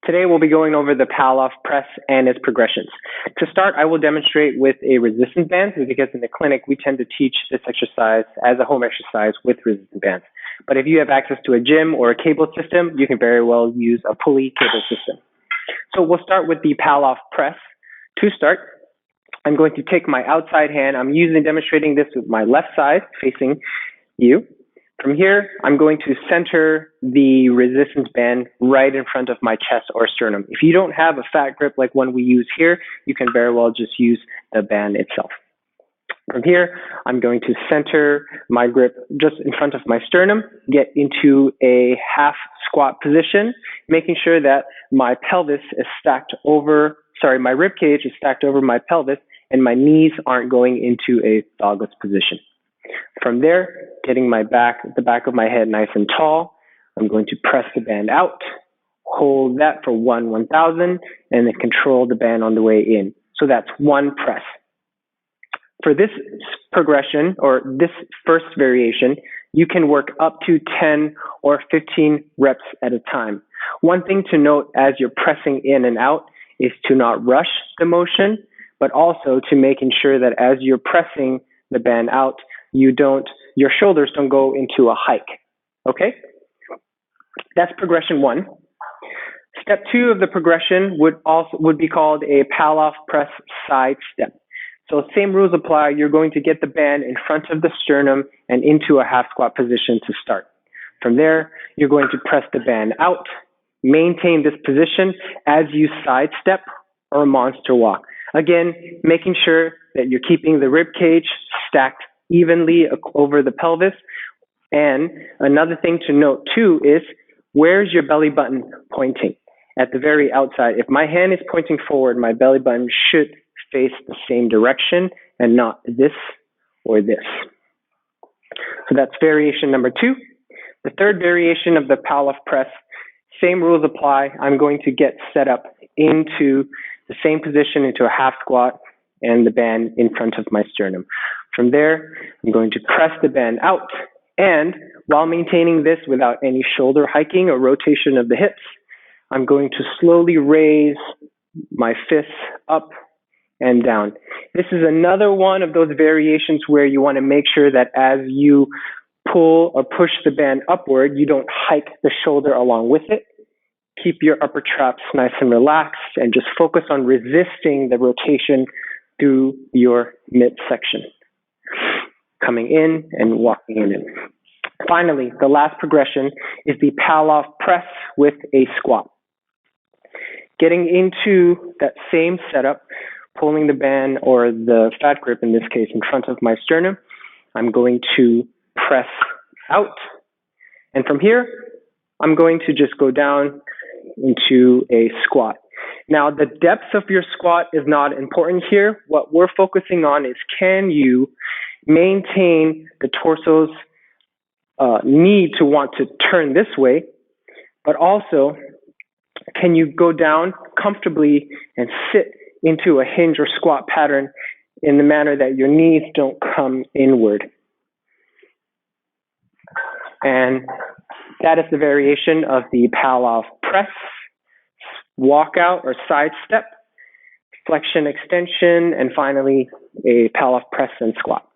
Today we'll be going over the Pallof Press and its progressions. To start, I will demonstrate with a resistance band because in the clinic we tend to teach this exercise as a home exercise with resistance bands. But if you have access to a gym or a cable system, you can very well use a pulley cable system. So we'll start with the Pallof Press. To start, I'm going to take my outside hand. I'm demonstrating this with my left side facing you. From here, I'm going to center the resistance band right in front of my chest or sternum. If you don't have a fat grip like one we use here, you can very well just use the band itself. From here, I'm going to center my grip just in front of my sternum, get into a half squat position, making sure that my pelvis is my rib cage is stacked over my pelvis and my knees aren't going into a dogless position. From there, getting the back of my head nice and tall, I'm going to press the band out, hold that for 1/1000, and then control the band on the way in. So that's one press. For this progression, or this first variation, you can work up to 10 or 15 reps at a time. One thing to note as you're pressing in and out is to not rush the motion, but also to making sure that as you're pressing the band out, your shoulders don't go into a hike, okay? That's progression one. Step two of the progression would be called a Pallof Press side step. So same rules apply. You're going to get the band in front of the sternum and into a half squat position to start. From there, you're going to press the band out, maintain this position as you side step or monster walk. Again, making sure that you're keeping the rib cage stacked evenly over the pelvis. And another thing to note too is, where's your belly button pointing? At the very outside. If my hand is pointing forward, my belly button should face the same direction and not this or this. So that's variation number two. The third variation of the Pallof Press, same rules apply. I'm going to get set up into the same position, into a half squat, and the band in front of my sternum. From there, I'm going to press the band out, and while maintaining this without any shoulder hiking or rotation of the hips, I'm going to slowly raise my fists up and down. This is another one of those variations where you want to make sure that as you pull or push the band upward, you don't hike the shoulder along with it. Keep your upper traps nice and relaxed and just focus on resisting the rotation through your midsection, coming in and walking in. Finally, the last progression is the Pallof Press with a squat. Getting into that same setup, pulling the band or the fat grip in this case in front of my sternum, I'm going to press out. And from here, I'm going to just go down into a squat. Now, the depth of your squat is not important here. What we're focusing on is, can you maintain the torso's need to want to turn this way, but also can you go down comfortably and sit into a hinge or squat pattern in the manner that your knees don't come inward. And that is the variation of the Pallof Press, walkout or side step, flexion extension, and finally a Pallof Press and squat.